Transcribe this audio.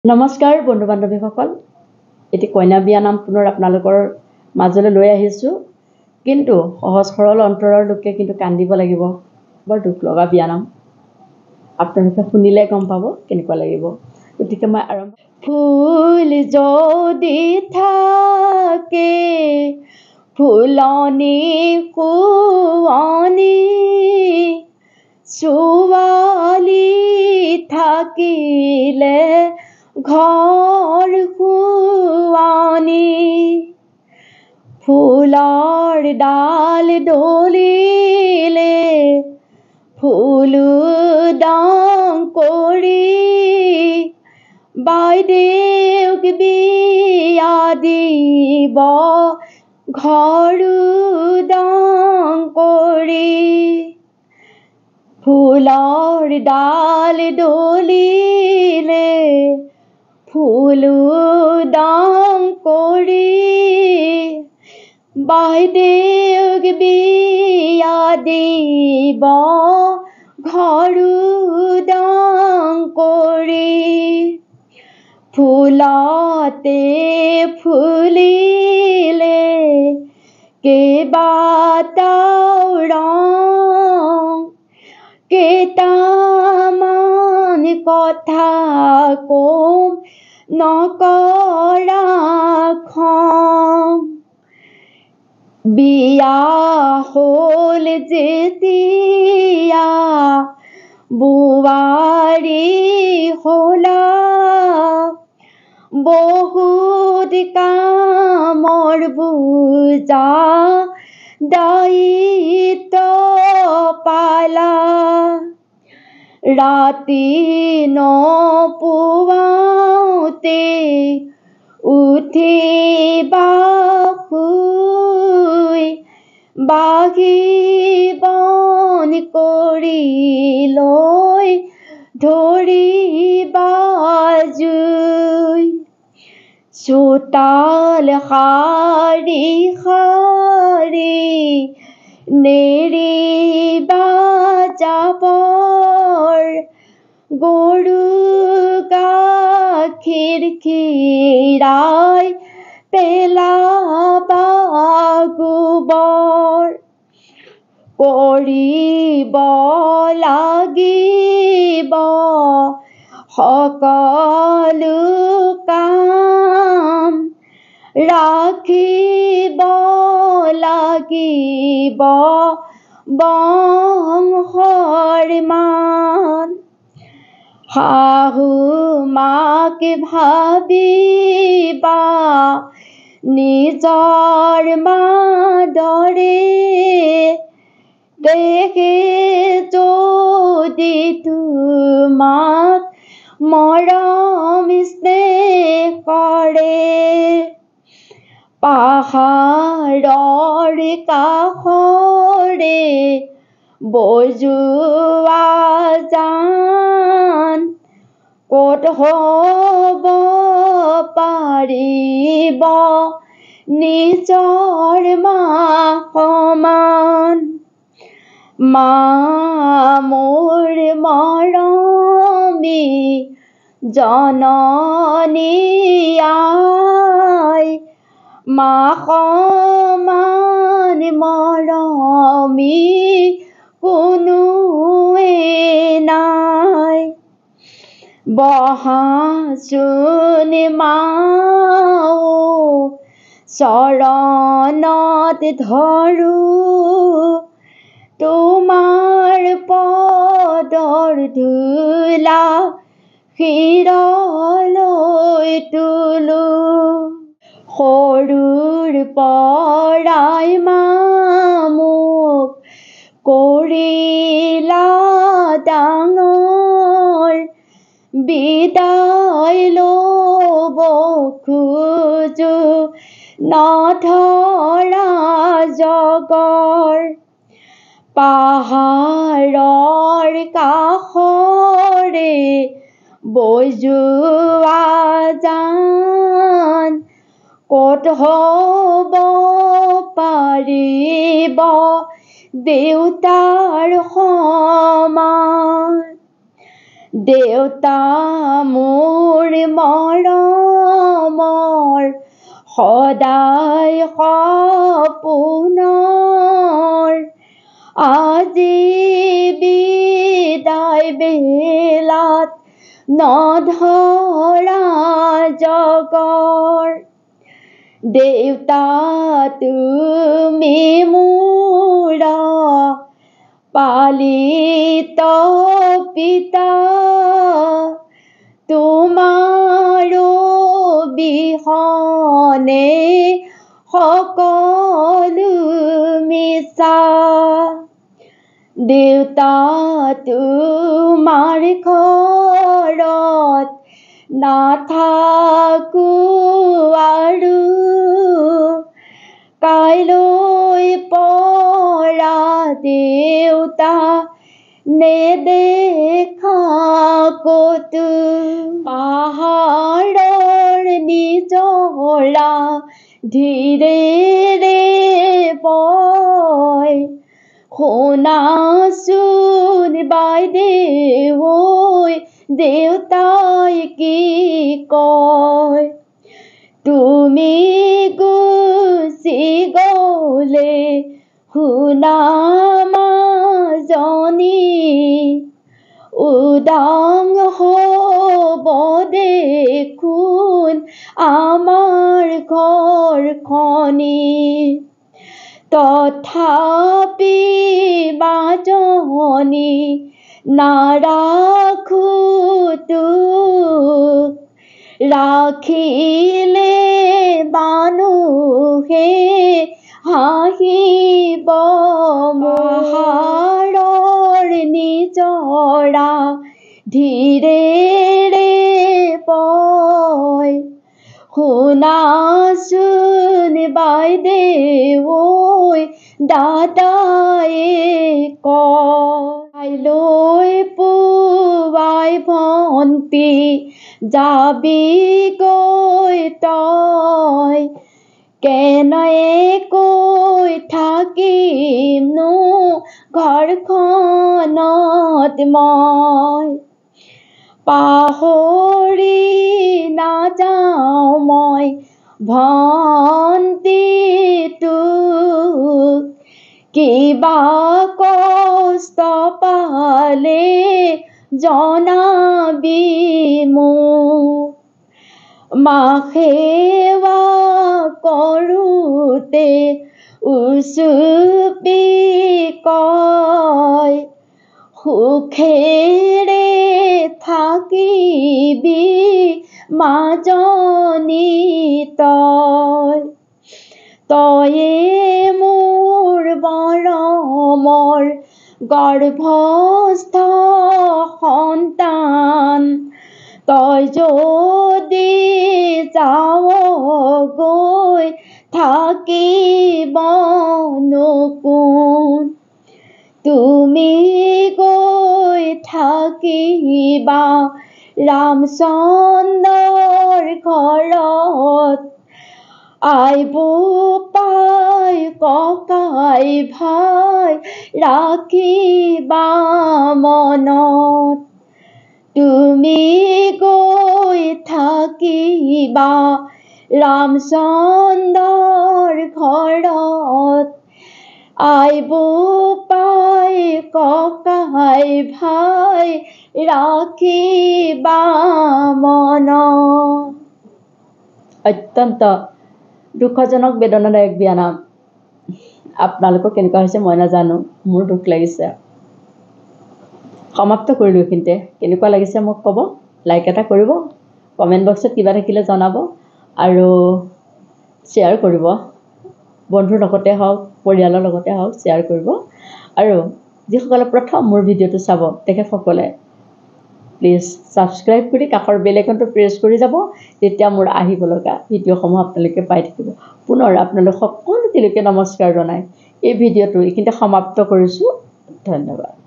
নমস্কাৰ বন্ধু বান্ধৱীসকল, এটি কইনা বিয়া নাম পুনৰ আপোনালোকৰ মাজলৈ লৈ আহিছোঁ। কিন্তু সহজ সৰল অন্তৰৰ লোকে কিন্তু কান্দিব লাগিব। বৰ দুখ লগা বিয়া নাম, আপোনালোকে শুনিলে গম পাব কেনেকুৱা লাগিব। গতিকে মই আৰম্ভ। ফুল যদি থাকে ফুলনি শুৱনি, ছোৱালী থাকিলে ঘৰ শুৱনি, ফুলৰ ডাল ডলিলে ফুল দাং কৰি, বাইদেউক বিয়া দিব ঘৰ দাং কৰি, ফুলৰ ডাল ডলিলে ফুল দাং কৰি, বাইদেউক বিয়া দিব ঘৰ দাং কৰি, ফুলতে ফুলিলে কেইবাটাও ৰং, কেইটামান কথা কম নকৰা খং, বিয়া হ'ল যেতিয়া বোৱাৰী হ'লা, বহুত কামৰ বোজা দায়িত্ব পালা, ৰাতি নপুৱাওঁতে উঠিবা শুই, বাগি বন কৰি লৈ ধৰিবা জুই, চোতাল সাৰি সাৰি নেৰিবা জাবৰ, গৰু গাখীৰ খীৰাই পেলাবা গোবৰ, কৰিব লাগিব সকলো কাম, ৰাখিব লাগিব বংশৰ মান, শাহু মাক ভাবিবা নিজৰ মা দৰে, দেখে যদি তোমাক মৰম স্নেহ কৰে, পাহাৰৰ কাষৰে বজোৱা জান, ক'ত হ'ব পাৰিব নিজৰ মা সমান, মা মোৰ মৰমী জননী আই, মা সমান মৰমী কোনোৱে নাই, বহাচোন মাও চৰণত ধৰো, তোমাৰ পদৰ ধূলা শিৰলৈ তোলো, সৰুৰ পৰাই মা মোক কৰিলা ডাঙৰ, বিদায় ল'ব খোজো নধৰা জগৰ, পাহাৰৰ কাষৰে বজোৱা জান, ক'ত হ'ব পাৰিব দেউতাৰ সমান, দেউতা মোৰ মৰমৰ সদায় সপোনৰ আজি বিদায় বেলাত নধৰা জগৰ দেউতা তুমি মোৰ পালিত পিতা তোমাৰ বিহনে সকলো মিছা দেউতা তোমাৰ ঘৰত নাথাকো আৰু কাইলৈ পৰা দেউতা নেদেখা কতো পাহাৰৰ নিজৰা ধীৰেৰে বয় শুনাচোন বাইদেউ দেউতাই কি কয় তুমি গুচি গলে শুনা মাজনী উদাং হ'ব দেখোন আমাৰ ঘৰখনি তথাপি মাজনী নাৰাখো তোক ৰাখিলে মানুহে হাঁহিব পাহাৰৰ নিজৰা ধীৰেৰে বয় শুনাচোন বাইদেউ দাদাই কাইলৈ পুৱাই ভন্তি যাবি গৈ তই কেনেকৈ থাকিমনো ঘৰখনত মই পাহৰি নাযাওঁ মই ভন্তিটোক কিবা কষ্ট পালে জনাবি মোক সেৱা কৰোঁতে উচুপি কয় সুখেৰে থাকিবি মাজনী তয়ে মোৰ মৰমৰ গৰ্ভস্থ সন্তান তই যদি যাৱ গৈ থাকিবনো কোন তুমি গৈ থাকিবা ৰামচন্দ্ৰৰ ঘৰত আইবো পাই ককাই ভাই ৰাখিবা মনত তুমি গৈ থাকিবা ৰামচন্দ্ৰৰ ঘৰত আইবো পাই ককাই ভাই ৰাখিবা মনত অত্যন্ত দুখজনক বেদনাদায়ক বিয়ানাম আপোনালোকৰ কেনেকুৱা হৈছে মই নাজানো মোৰ দুখ লাগিছে সমাপ্ত কৰিলোঁ এইখিনিতে কেনেকুৱা লাগিছে মোক ক'ব লাইক এটা কৰিব কমেণ্ট বক্সত কিবা থাকিলে জনাব আৰু শ্বেয়াৰ কৰিব বন্ধুৰ লগতে হওক পৰিয়ালৰ লগতে হওক শ্বেয়াৰ কৰিব আৰু যিসকলে প্ৰথম মোৰ ভিডিঅ'টো চাব তেখেতসকলে প্লিজ ছাবস্ক্ৰাইব কৰি কাষৰ বেল আইকনটো প্ৰেছ কৰি যাব তেতিয়া মোৰ আহিব লগা ভিডিঅ'সমূহ আপোনালোকে পাই থাকিব পুনৰ আপোনালোক সকলোকে নমস্কাৰ জনাই এই ভিডিঅ'টো এইখিনিতে সমাপ্ত কৰিছোঁ ধন্যবাদ